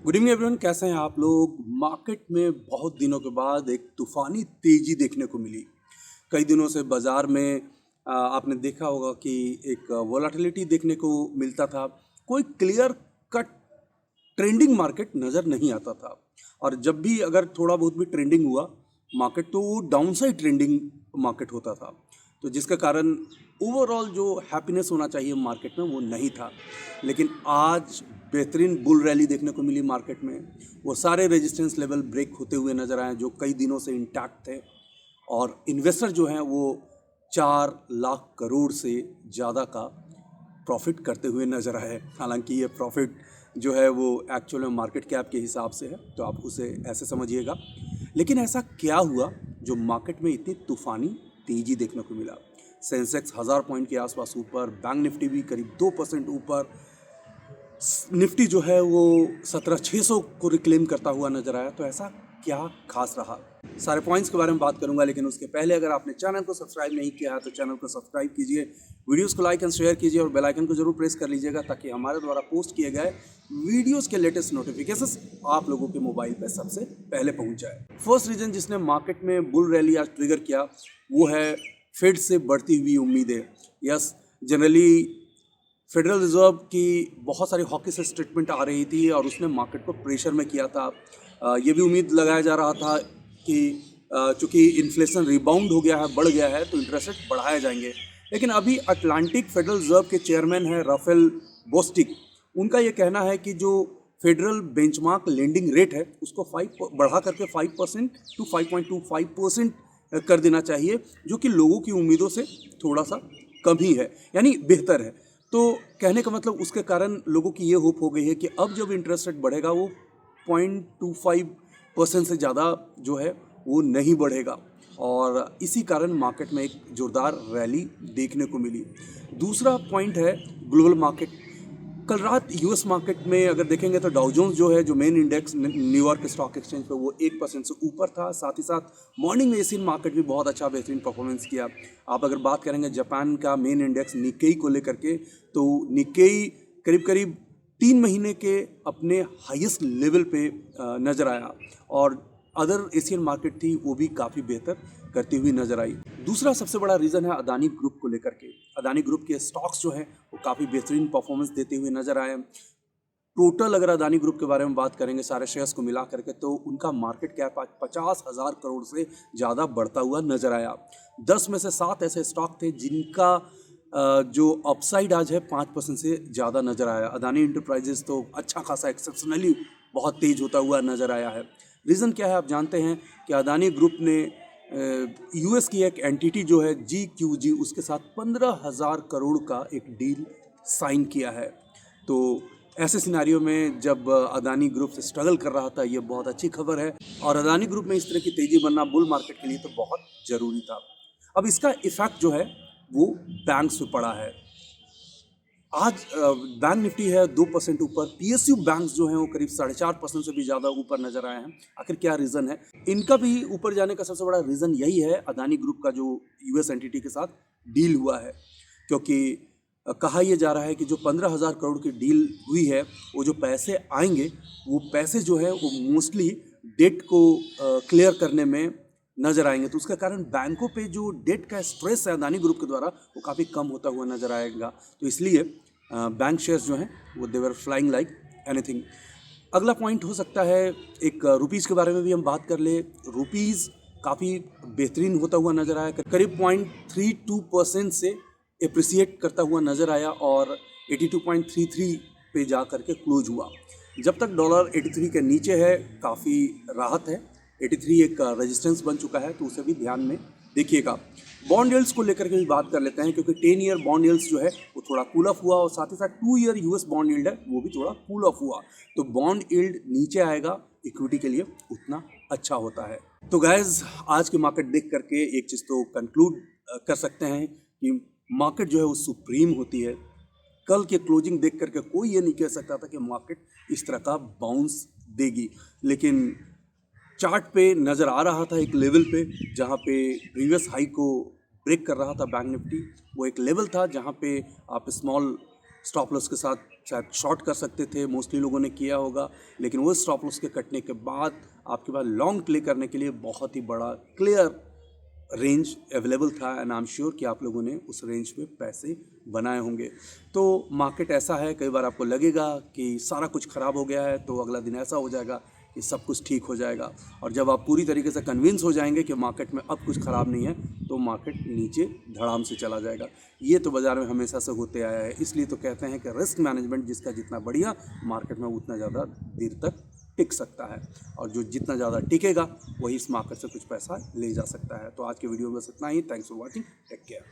Good evening everyone, कैसे हैं आप लोग। मार्केट में बहुत दिनों के बाद एक तूफानी तेजी देखने को मिली। कई दिनों से बाज़ार में आपने देखा होगा कि एक वोलेटिलिटी देखने को मिलता था। कोई क्लियर कट ट्रेंडिंग मार्केट नज़र नहीं आता था। और जब भी अगर थोड़ा बहुत भी ट्रेंडिंग हुआ मार्केट, तो वो डाउनसाइड ट्रेंडिंग मार्केट होता था। तो जिसके कारण ओवरऑल जो हैप्पीनेस होना चाहिए मार्केट में वो नहीं था। लेकिन आज बेहतरीन बुल रैली देखने को मिली मार्केट में। वो सारे रेजिस्टेंस लेवल ब्रेक होते हुए नज़र आए जो कई दिनों से इंटैक्ट थे। और इन्वेस्टर जो हैं वो 4 लाख करोड़ से ज़्यादा का प्रॉफिट करते हुए नज़र आए। हालांकि ये प्रॉफिट जो है वो एक्चुअल में मार्केट कैप के हिसाब से है, तो आप उसे ऐसे समझिएगा। लेकिन ऐसा क्या हुआ जो मार्केट में इतनी तूफानी तेज़ी देखने को मिला। सेंसेक्स 1000 पॉइंट के आसपास ऊपर, बैंक निफ्टी भी करीब 2% ऊपर, निफ्टी जो है वो 17,600 को रिक्लेम करता हुआ नजर आया। तो ऐसा क्या खास रहा, सारे पॉइंट्स के बारे में बात करूंगा। लेकिन उसके पहले अगर आपने चैनल को सब्सक्राइब नहीं किया है तो चैनल को सब्सक्राइब कीजिए, वीडियोस को लाइक एंड शेयर कीजिए और बेल आइकन को जरूर प्रेस कर लीजिएगा ताकि हमारे द्वारा पोस्ट किए गए वीडियोस के लेटेस्ट नोटिफिकेशंस आप लोगों के मोबाइल पर सबसे पहले पहुंच जाए। फर्स्ट रीजन जिसने मार्केट में बुल रैली आज ट्रिगर किया वो है फेड से बढ़ती हुई उम्मीदें। यस, जनरली फेडरल रिजर्व की बहुत सारी हॉकी से स्टेटमेंट आ रही थी और उसने मार्केट को प्रेशर में किया था। ये भी उम्मीद लगाया जा रहा था कि चूंकि इन्फ्लेशन रिबाउंड हो गया है, बढ़ गया है, तो इंटरेस्ट रेट बढ़ाए जाएंगे। लेकिन अभी अटलांटिक फेडरल रिजर्व के चेयरमैन हैं राफेल बोस्टिक। उनका ये कहना है कि जो फेडरल बेंचमार्क लेंडिंग रेट है उसको बढ़ा करके 5% टू 5.25% कर देना चाहिए, जो कि लोगों की उम्मीदों से थोड़ा सा कम ही है, यानी बेहतर है। तो कहने का मतलब उसके कारण लोगों की ये होप हो गई है कि अब जब इंटरेस्ट रेट बढ़ेगा वो 0.25% से ज़्यादा जो है वो नहीं बढ़ेगा। और इसी कारण मार्केट में एक जोरदार रैली देखने को मिली। दूसरा पॉइंट है ग्लोबल मार्केट। कल रात यूएस मार्केट में अगर देखेंगे तो डाउ जोन्स जो है, जो main index New York stock exchange पे, वो 1% से ऊपर था। साथ ही साथ मॉर्निंग में एशियन मार्केट भी बहुत अच्छा बेहतरीन परफॉर्मेंस किया। आप अगर बात करेंगे जापान का मेन इंडेक्स निक्केई को लेकर के, तो निक्केई करीब करीब 3 महीने के अपने हाईएस्ट लेवल पे नज़र आया। और अदर एशियन मार्केट थी वो भी काफ़ी बेहतर करती हुई नजर आई। दूसरा सबसे बड़ा रीज़न है अदानी ग्रुप को लेकर के। अदानी ग्रुप के स्टॉक्स जो हैं वो काफ़ी बेहतरीन परफॉर्मेंस देते हुए नजर आए। टोटल अगर अदानी ग्रुप के बारे में बात करेंगे सारे शेयर्स को मिला करके, तो उनका मार्केट कैप आज 50,000 करोड़ से ज़्यादा बढ़ता हुआ नजर आया। 10 में से 7 ऐसे स्टॉक थे जिनका जो अपसाइड आज है 5% से ज़्यादा नजर आया। अदानी इंटरप्राइजेस तो अच्छा खासा एक्सेप्शनली बहुत तेज होता हुआ नजर आया है। रीज़न क्या है आप जानते हैं कि अदानी ग्रुप ने यूएस की एक एंटिटी जो है GQG, उसके साथ 15,000 करोड़ का एक डील साइन किया है। तो ऐसे सिनारियों में जब अदानी ग्रुप से स्ट्रगल कर रहा था, ये बहुत अच्छी खबर है। और अदानी ग्रुप में इस तरह की तेज़ी बनना बुल मार्केट के लिए तो बहुत ज़रूरी था। अब इसका इफेक्ट जो है वो बैंक्स पे पड़ा है। आज बैंक निफ्टी है 2% ऊपर, PSU बैंक्स जो हैं वो करीब 4.5% से भी ज़्यादा ऊपर नजर आए हैं। आखिर क्या रीज़न है इनका भी ऊपर जाने का? सबसे बड़ा रीज़न यही है अदानी ग्रुप का जो यूएस एंटिटी के साथ डील हुआ है। क्योंकि कहा यह जा रहा है कि जो 15,000 करोड़ की डील हुई है, वो जो पैसे आएंगे वो पैसे जो है वो मोस्टली डेट को क्लियर करने में नजर आएंगे। तो उसके कारण बैंकों पे जो डेट का स्ट्रेस है अदानी ग्रुप के द्वारा वो काफ़ी कम होता हुआ नजर आएगा। तो इसलिए बैंक शेयर्स जो हैं वो देवर फ्लाइंग लाइक एनीथिंग। अगला पॉइंट हो सकता है एक रुपीज़ के बारे में भी हम बात कर ले। रुपीज़ काफ़ी बेहतरीन होता हुआ नजर आया, करीब 0.32% से एप्रिसिएट करता हुआ नजर आया और 82.33 पे जा करके क्लोज हुआ। जब तक डॉलर 83 के नीचे है काफ़ी राहत है। 83 एक रेजिस्टेंस बन चुका है, तो उसे भी ध्यान में देखिएगा। बॉन्ड यील्ड्स को लेकर के भी बात कर लेते हैं, क्योंकि 10 ईयर बॉन्ड यील्ड्स जो है वो थोड़ा कूल ऑफ हुआ और साथ ही साथ 2 ईयर यूएस बॉन्ड यील्ड है वो भी थोड़ा कूल ऑफ हुआ। तो बॉन्ड यील्ड नीचे आएगा इक्विटी के लिए उतना अच्छा होता है। तो गाइज आज की मार्केट देख करके एक चीज़ तो कंक्लूड कर सकते हैं कि मार्केट जो है वो सुप्रीम होती है। कल के क्लोजिंग देख करके कोई ये नहीं कह सकता था कि मार्केट इस तरह का बाउंस देगी। लेकिन चार्ट पे नज़र आ रहा था एक लेवल पे जहाँ पे प्रीवियस हाई को ब्रेक कर रहा था बैंक निफ्टी। वो एक लेवल था जहाँ पे आप स्मॉल स्टॉप लॉस के साथ शायद शॉर्ट कर सकते थे, मोस्टली लोगों ने किया होगा, लेकिन वो स्टॉप लॉस के कटने के बाद आपके पास लॉन्ग प्ले करने के लिए बहुत ही बड़ा क्लियर रेंज अवेलेबल था एंड आई एम श्योर कि आप लोगों ने उस रेंज में पैसे बनाए होंगे। तो मार्केट ऐसा है, कई बार आपको लगेगा कि सारा कुछ ख़राब हो गया है, तो अगला दिन ऐसा हो जाएगा कि सब कुछ ठीक हो जाएगा, और जब आप पूरी तरीके से कन्विंस हो जाएंगे कि मार्केट में अब कुछ ख़राब नहीं है, तो मार्केट नीचे धड़ाम से चला जाएगा। ये तो बाज़ार में हमेशा से होते आया है, इसलिए तो कहते हैं कि रिस्क मैनेजमेंट जिसका जितना बढ़िया, मार्केट में उतना ज़्यादा देर तक टिक सकता है, और जो जितना ज़्यादा टिकेगा वही इस मार्केट से कुछ पैसा ले जा सकता है। तो आज के वीडियो में बस इतना ही। Thanks for watching, take care.